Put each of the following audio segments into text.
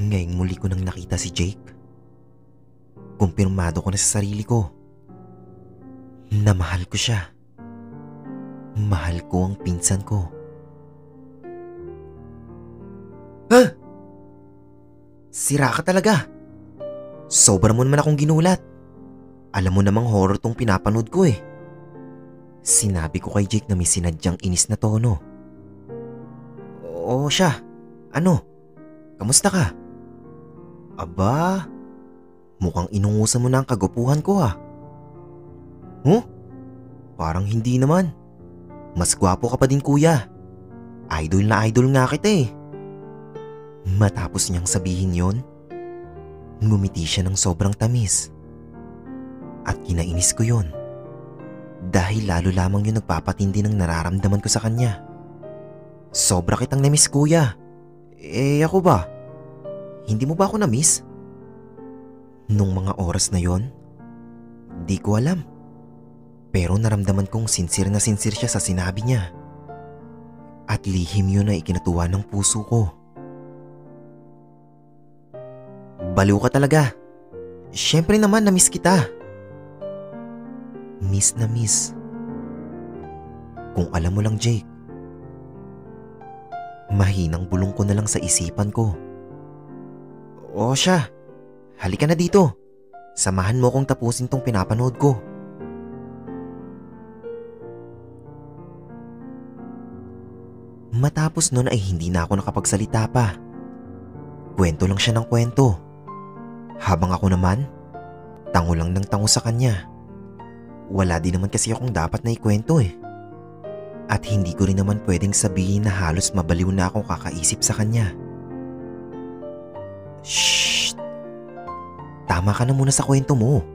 Ngayong muli ko nang nakita si Jake, kumpirmado ko na sa sarili ko na mahal ko siya. Mahal ko ang pinsan ko. Ha? Sira ka talaga. Sobra mo naman akong ginulat. Alam mo namang horror tong pinapanood ko eh. Sinabi ko kay Jake na may sinadyang inis na tono. Oo siya. Ano? Kamusta ka? Aba, mukhang inungusan mo na ang kagupuhan ko ah. Huh? Parang hindi naman. Mas gwapo ka pa din kuya. Idol na idol nga kita eh. Matapos niyang sabihin yon, ngumiti siya ng sobrang tamis. At kinainis ko yon. Dahil lalo lamang yun nagpapatindi ng nararamdaman ko sa kanya. Sobra kitang namiss kuya. Eh ako ba? Hindi mo ba ako na-miss? Nung mga oras na yon, di ko alam. Pero naramdaman kong sincere na sincere siya sa sinabi niya. At lihim yun na ikinatuwa ng puso ko. Baliw ka talaga. Siyempre naman na-miss kita. Miss na miss. Kung alam mo lang Jake, mahinang bulong ko na lang sa isipan ko. O siya, halika na dito. Samahan mo kong tapusin tong pinapanood ko. Matapos nun ay hindi na ako nakapagsalita pa. Kwento lang siya ng kwento. Habang ako naman, tango lang ng tango sa kanya. Wala din naman kasi akong dapat na ikwento eh. At hindi ko rin naman pwedeng sabihin na halos mabaliw na akong kakaisip sa kanya. Shh! Tama ka na muna sa kwento mo.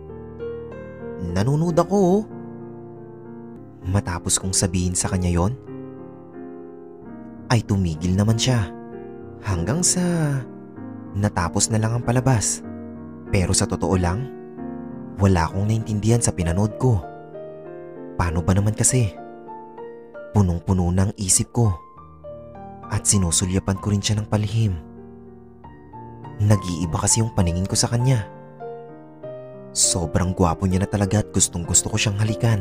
Nanonood ako oh. Matapos kong sabihin sa kanya yon, ay tumigil naman siya. Hanggang sa natapos na lang ang palabas. Pero sa totoo lang, wala akong naintindihan sa pinanood ko. Paano ba naman kasi? Punong-puno na ang isip ko. At sinusulyapan ko rin siya ng palihim. Nag-iiba kasi yung paningin ko sa kanya. Sobrang gwapo niya na talaga at gustong gusto ko siyang halikan.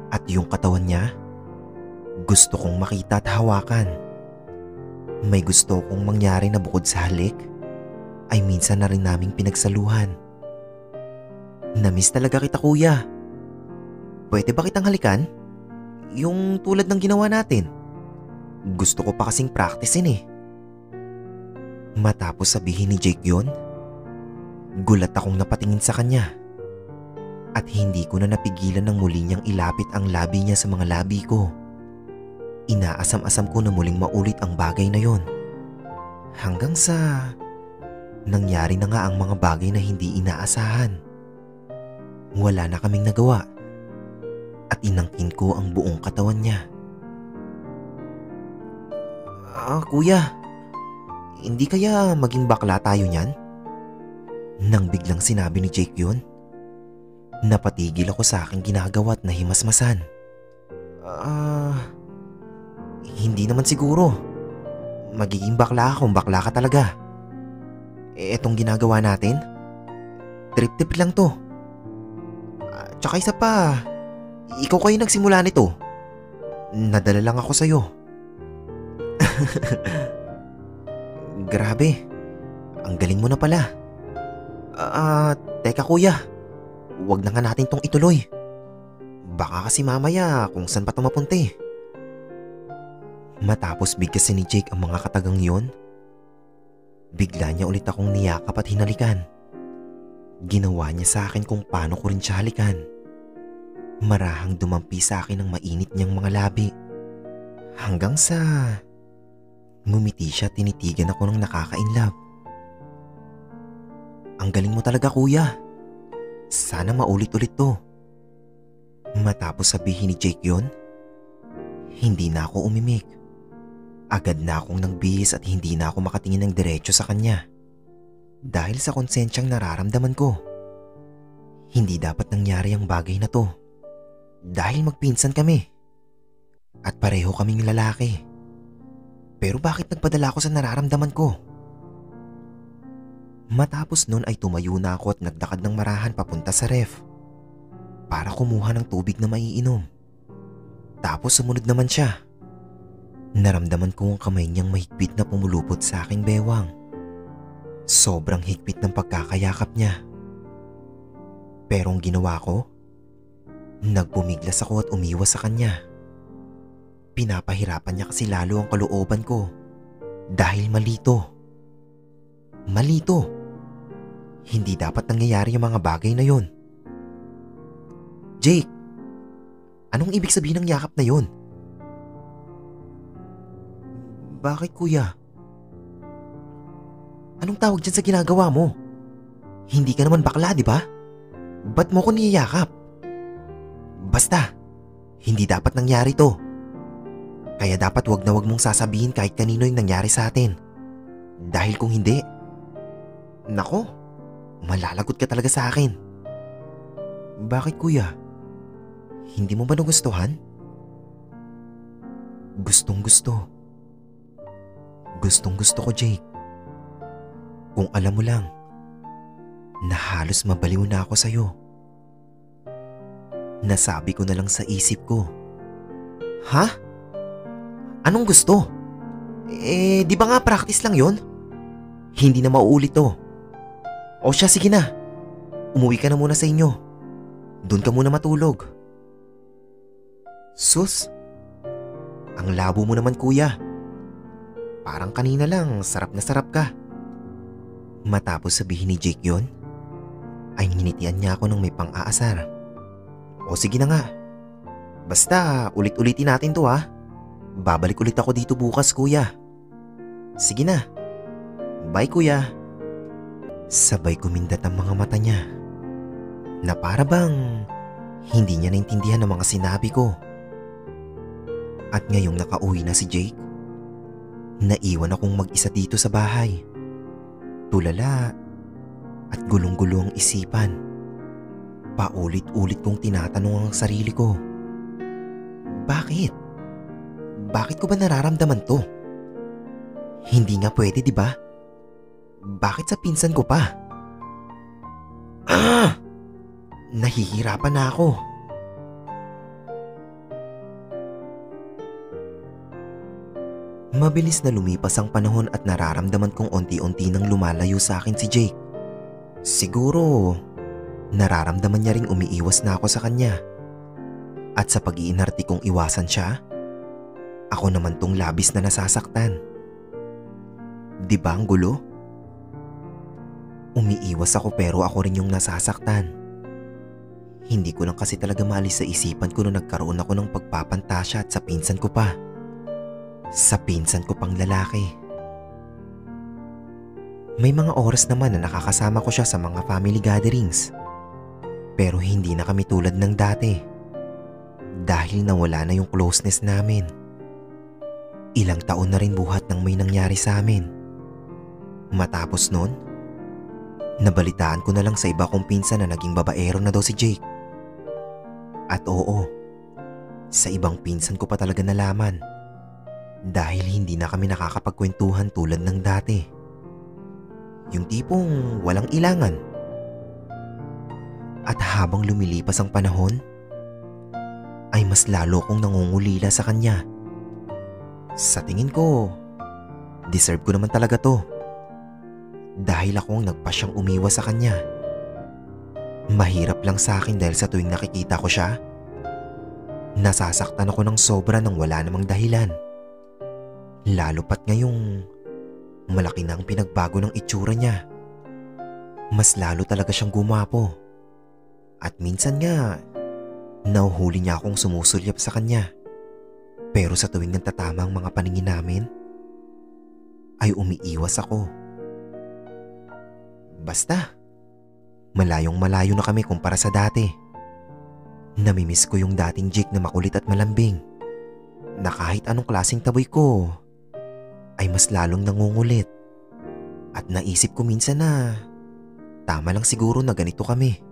At yung katawan niya, gusto kong makita at hawakan. May gusto kong mangyari na bukod sa halik, ay minsan na rin naming pinagsaluhan. Namiss talaga kita kuya. Pwede ba kitang halikan? Yung tulad ng ginawa natin. Gusto ko pa kasing practicein eh. Matapos sabihin ni Jake yon, gulat akong napatingin sa kanya. At hindi ko na napigilan ng muli niyang ilapit ang labi niya sa mga labi ko. Inaasam-asam ko na muling maulit ang bagay na yon. Hanggang sa nangyari na nga ang mga bagay na hindi inaasahan. Wala na kaming nagawa. At inangkin ko ang buong katawan niya. Kuya, hindi kaya maging bakla tayo niyan? Nang biglang sinabi ni Jake yun, napatigil ako sa aking ginagawa at nahimasmasan. Hindi naman siguro. Magiging bakla kung bakla ka talaga. Etong ginagawa natin, trip-tip lang to. Tsaka isa pa, ikaw kayo nagsimula nito. Nadala lang ako sa'yo. Grabe, ang galing mo na pala. Teka kuya, huwag na nga natin tong ituloy. Baka kasi mamaya kung saan pa ito mapunti. Matapos bigkasin ni Jake ang mga katagang yon, bigla niya ulit akong niyakap at hinalikan. Ginawa niya sa akin kung paano ko rin siya halikan. Marahang dumampi sa akin ang mainit niyang mga labi. Hanggang sa ngumiti siya, tinitigan ako ng nakaka-inlove. Ang galing mo talaga kuya. Sana maulit-ulit to. Matapos sabihin ni Jake yon, hindi na ako umimik. Agad na akong nagbihis at hindi na ako makatingin ng diretso sa kanya. Dahil sa konsensyang nararamdaman ko, hindi dapat nangyari ang bagay na to. Dahil magpinsan kami. At pareho kaming lalaki. Pero bakit nagpadala ako sa nararamdaman ko? Matapos nun ay tumayo na ako at nagdakad ng marahan papunta sa ref para kumuha ng tubig na maiinom. Tapos sumunod naman siya. Naramdaman ko ang kamay niyang mahigpit na pumulupot sa aking bewang. Sobrang higpit ng pagkakayakap niya. Pero ang ginawa ko, nagpumiglas ako at umiwas sa kanya. Pinapahirapan niya kasi lalo ang kalooban ko dahil malito. Malito. Hindi dapat nangyayari yung mga bagay na yon. Jake, anong ibig sabihin ng yakap na yon? Bakit kuya? Anong tawag dyan sa ginagawa mo? Hindi ka naman bakla, di ba? Ba't mo ko niyayakap? Basta, hindi dapat nangyari to. Kaya dapat wag na wag mong sasabihin kahit kanino yung nangyari sa atin. Dahil kung hindi, nako, malalagot ka talaga sa akin. Bakit kuya? Hindi mo ba nagustuhan? Gustong gusto. Gustong gusto ko, Jake. Kung alam mo lang, na halos mabaliw na ako sa'yo. Nasabi ko na lang sa isip ko. Ha? Anong gusto? Di ba nga practice lang yon? Hindi na mauulit to. O siya, sige na. Umuwi ka na muna sa inyo. Doon ka muna matulog. Sus, ang labo mo naman kuya. Parang kanina lang, sarap na sarap ka. Matapos sabihin ni Jake yon, ay nginitian niya ako ng may pang-aasar. O sige na nga. Basta ulit-ulitin natin to ha. Babalik ulit ako dito bukas kuya. Sige na. Bye kuya. Sabay kumindat ang mga mata niya. Na para bang hindi niya naintindihan ang mga sinabi ko. At ngayong nakauwi na si Jake, naiwan akong mag-isa dito sa bahay. Tulala at gulong-gulo ang isipan. Paulit-ulit kong tinatanong ang sarili ko. Bakit? Bakit ko ba nararamdaman to? Hindi nga pwede, di ba? Bakit sa pinsan ko pa? Nahihirapan na ako. Mabilis na lumipas ang panahon at nararamdaman kong unti-unti nang lumalayo sa akin si Jake. Siguro, nararamdaman niya ring umiiwas na ako sa kanya. At sa pag-iinarte kong iwasan siya, ako naman tong labis na nasasaktan. Di ba ang gulo? Umiiwas ako pero ako rin yung nasasaktan. Hindi ko lang kasi talaga maalis sa isipan ko nung nagkaroon ako ng pagpapantasya at sa pinsan ko pa. Sa pinsan ko pang lalaki. May mga oras naman na nakakasama ko siya sa mga family gatherings. Pero hindi na kami tulad ng dati. Dahil nawala na yung closeness namin. Ilang taon na rin buhat nang may nangyari sa amin. Matapos nun, nabalitaan ko na lang sa iba kong pinsan na naging babaero na daw si Jake. At oo, sa ibang pinsan ko pa talaga nalaman. Dahil hindi na kami nakakapagkwentuhan tulad ng dati. Yung tipong walang ilangan. At habang lumilipas ang panahon, ay mas lalo kong nangungulila sa kanya. Sa tingin ko, deserve ko naman talaga to. Dahil ako ang nagpasyang umiwas sa kanya. Mahirap lang sa akin dahil sa tuwing nakikita ko siya, nasasaktan ako ng sobra nang wala namang dahilan. Lalo pat ngayong malaki na ang pinagbago ng itsura niya. Mas lalo talaga siyang gumapo. At minsan nga, nauhuli niya akong sumusulyap sa kanya. Pero sa tuwing nagtatama ang mga paningin namin, ay umiiwas ako. Basta, Malayong malayo na kami kumpara sa dati. Namimiss ko yung dating Jake na makulit at malambing, na kahit anong klaseng taboy ko ay mas lalong nangungulit. At naisip ko minsan na tama lang siguro na ganito kami.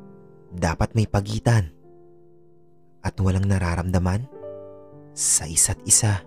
Dapat may pagitan at walang nararamdaman sa isa't isa.